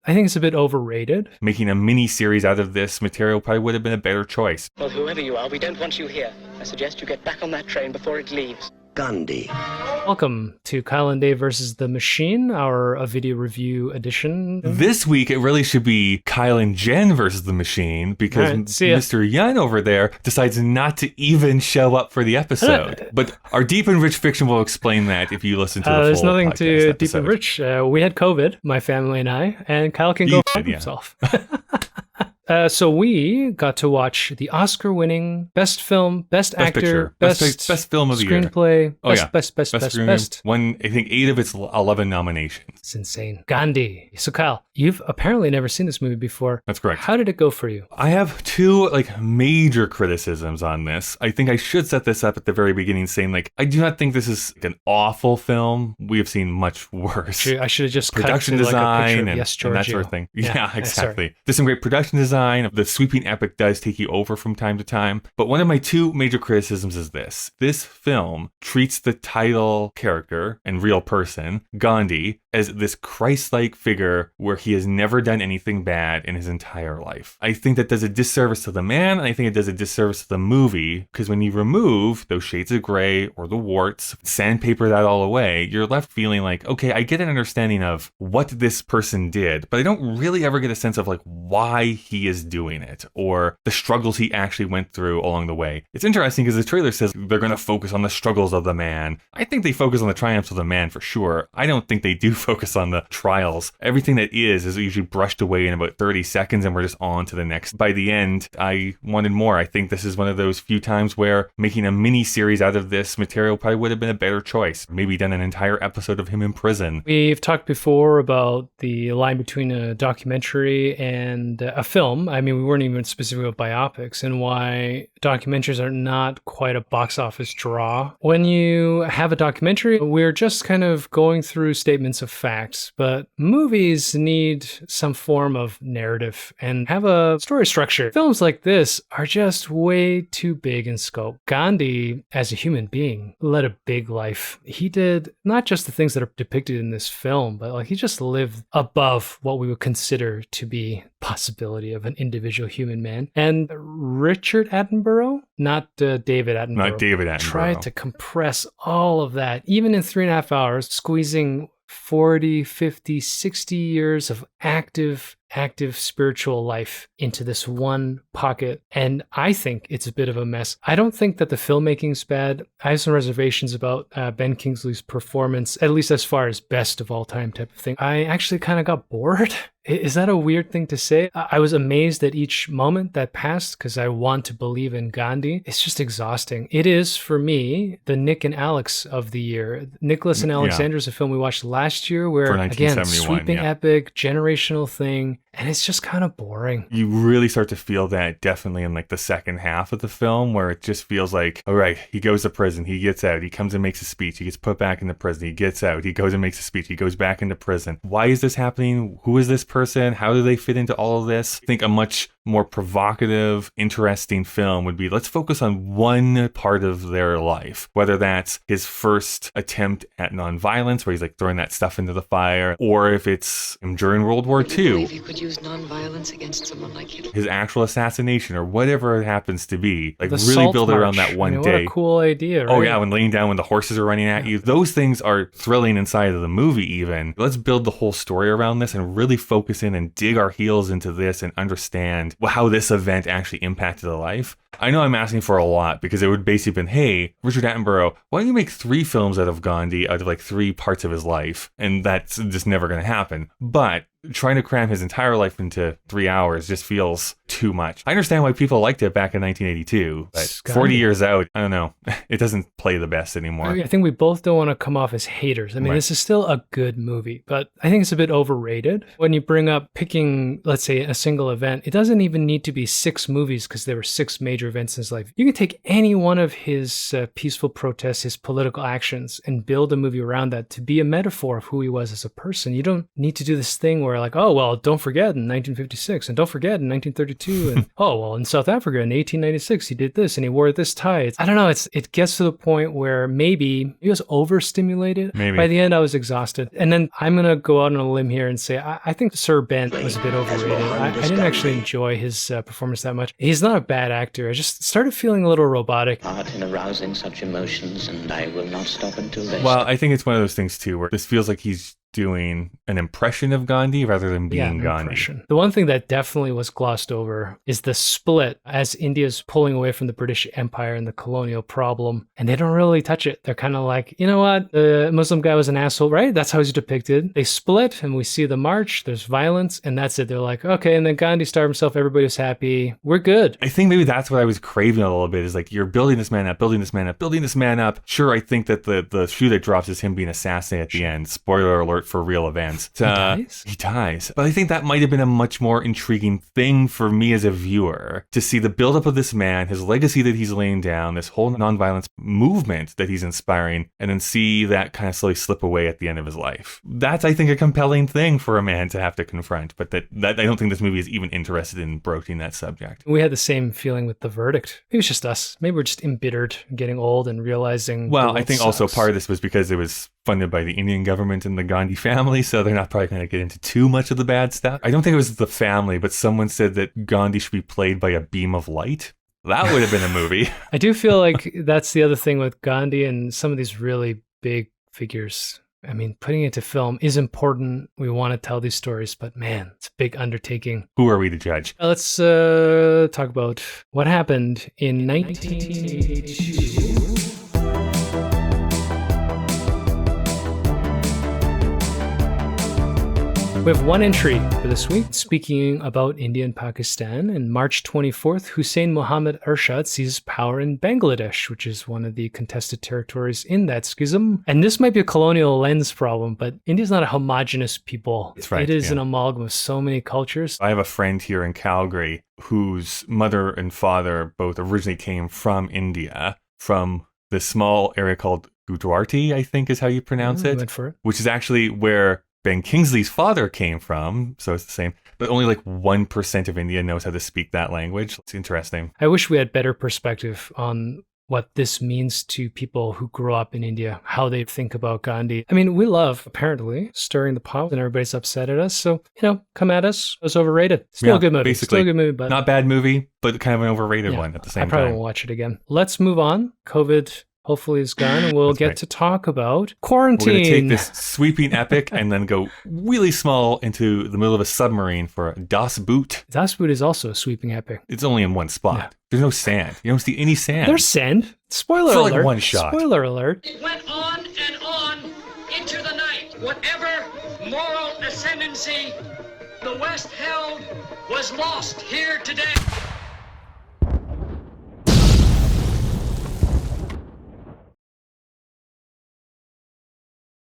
I think it's a bit overrated. Making a mini-series out of this material probably would have been a better choice. Well, whoever you are, we don't want you here. I suggest you get back on that train before it leaves. Gandhi. Welcome to Kyle and Dave versus the Machine, our video review edition. This week, it really should be Kyle and Jen versus the Machine because Mr. Yun over there decides not to even show up for the episode. But our Deep and Rich Fiction will explain that if you listen to the full There's nothing to episode. Deep and Rich. We had COVID, my family and I, and Kyle can go fuck himself. So we got to watch the Oscar-winning Best Film, Best Actor, Best Film of the Year. Screenplay, Best. Won, I think, 8 of its 11 nominations. It's insane. Gandhi. So Kyle, you've apparently never seen this movie before. That's correct. How did it go for you? I have 2 major criticisms on this. I think I should set this up at the very beginning saying I do not think this is an awful film. We have seen much worse. I should have just production cut to design a picture of and that sort of thing. Yeah, exactly. Sorry. There's some great production design. The sweeping epic does take you over from time to time. But one of my 2 major criticisms is this. This film treats the title character and real person, Gandhi, as this Christ-like figure where he has never done anything bad in his entire life. I think that does a disservice to the man, and I think it does a disservice to the movie, because when you remove those shades of gray or the warts, sandpaper that all away, you're left feeling okay, I get an understanding of what this person did, but I don't really ever get a sense of why he is doing it or the struggles he actually went through along the way. It's interesting because the trailer says they're going to focus on the struggles of the man. I think they focus on the triumphs of the man for sure. I don't think they do focus on the trials. Everything that is usually brushed away in about 30 seconds and we're just on to the next. By the end, I wanted more. I think this is one of those few times where making a mini series out of this material probably would have been a better choice. Maybe done an entire episode of him in prison. We've talked before about the line between a documentary and a film. I mean, we weren't even specific about biopics and why documentaries are not quite a box office draw. When you have a documentary, we're just kind of going through statements of facts, but movies need some form of narrative and have a story structure. Films like this are just way too big in scope. Gandhi, as a human being, led a big life. He did not just the things that are depicted in this film, but he just lived above what we would consider to be possibility of an individual human man. And Richard Attenborough, not David Attenborough, tried to compress all of that, even in 3.5 hours, squeezing 40, 50, 60 years of active spiritual life into this one pocket. And I think it's a bit of a mess. I don't think that the filmmaking's bad. I have some reservations about Ben Kingsley's performance, at least as far as best of all time type of thing. I actually kind of got bored. Is that a weird thing to say? I was amazed at each moment that passed because I want to believe in Gandhi. It's just exhausting. It is, for me, the Nick and Alex of the year. Nicholas and Alexander is a film we watched last year where, again, sweeping epic, generational thing. And it's just kind of boring. You really start to feel that definitely in the second half of the film where it just feels all right, he goes to prison, he gets out, he comes and makes a speech, he gets put back into prison, he gets out, he goes and makes a speech, he goes back into prison. Why is this happening? Who is this person? How do they fit into all of this? I think a much more provocative, interesting film would be, let's focus on one part of their life, whether that's his first attempt at nonviolence, where he's throwing that stuff into the fire, or if it's during World War II. You could use nonviolence against someone like Hitler. His actual assassination, or whatever it happens to be. Really build it around that one day. What a cool idea, right? Oh yeah, when laying down when the horses are running at you. Those things are thrilling inside of the movie even. Let's build the whole story around this and really focus in and dig our heels into this and understand how this event actually impacted the life. I know I'm asking for a lot because it would basically been, hey, Richard Attenborough, why don't you make 3 films out of Gandhi, out of 3 parts of his life? And that's just never going to happen. But trying to cram his entire life into 3 hours just feels too much. I understand why people liked it back in 1982, but 40 years out, I don't know. It doesn't play the best anymore. I think we both don't want to come off as haters. I mean, This is still a good movie, but I think it's a bit overrated. When you bring up picking, let's say, a single event, it doesn't even need to be 6 movies because there were 6 major events in his life. You can take any one of his peaceful protests, his political actions, and build a movie around that to be a metaphor of who he was as a person. You don't need to do this thing where like, oh, well, don't forget in 1956 and don't forget in 1932 and oh, well, in South Africa in 1896 he did this and he wore this tie. I don't know. It gets to the point where maybe he was overstimulated. Maybe. By the end, I was exhausted. And then I'm going to go out on a limb here and say I think Sir Ben was a bit overrated. I didn't actually enjoy his performance that much. He's not a bad actor. I just started feeling a little robotic. Art in arousing such emotions, and I will not stop until they Well, stop. I think it's one of those things too where this feels like he's doing an impression of Gandhi rather than being Gandhi. Impression. The one thing that definitely was glossed over is the split as India's pulling away from the British Empire and the colonial problem, and they don't really touch it. They're kind of like, you know what, the Muslim guy was an asshole, right? That's how he's depicted. They split and we see the march, there's violence, and that's it. They're like, okay, and then Gandhi starved himself, everybody was happy, we're good. I think maybe that's what I was craving a little bit, is like, you're building this man up, building this man up, building this man up. Sure, I think that the shoe that drops is him being assassinated at the end. Spoiler alert for real events. He dies? He dies. But I think that might have been a much more intriguing thing for me as a viewer, to see the buildup of this man, his legacy that he's laying down, this whole nonviolence movement that he's inspiring, and then see that kind of slowly slip away at the end of his life. That's, I think, a compelling thing for a man to have to confront, but that I don't think this movie is even interested in broaching that subject. We had the same feeling with The Verdict. Maybe it's just us. Maybe we're just embittered, getting old and realizing. Well, I think also part of this was because it was funded by the Indian government and the Gandhi family, so they're not probably going to get into too much of the bad stuff. I don't think it was the family, but someone said that Gandhi should be played by a beam of light. That would have been a movie. I do feel like that's the other thing with Gandhi and some of these really big figures. I mean, putting it to film is important. We want to tell these stories, but man, it's a big undertaking. Who are we to judge? Let's talk about what happened in 1982. We have one entry for this week. Speaking about India and Pakistan, on March 24th, Hussein Muhammad Ershad seizes power in Bangladesh, which is one of the contested territories in that schism. And this might be a colonial lens problem, but India's not a homogenous people. That's right, It is yeah. an amalgam of so many cultures. I have a friend here in Calgary whose mother and father both originally came from India, from this small area called Gujarati, I think is how you pronounce I it, went for it. which is actually where Ben Kingsley's father came from, so it's the same. But only like 1% of India knows how to speak that language. It's interesting. I wish we had better perspective on what this means to people who grew up in India, how they think about Gandhi. I mean, we love, apparently, stirring the pot and everybody's upset at us. So, come at us. It was overrated. Still a good movie. Basically, Still a good movie, but not bad movie, but kind of an overrated one at the same I probably time. won't watch it again. Let's move on. COVID hopefully is gone, and we'll That's get right. to talk about We're quarantine. going to take this sweeping epic and then go really small into the middle of a submarine for Das Boot. Das Boot is also a sweeping epic. It's only in one spot. Yeah. There's no sand. You don't see any sand. There's sand. Spoiler For like alert. one shot. Spoiler alert. It went on and on into the night. Whatever moral ascendancy the West held was lost here today.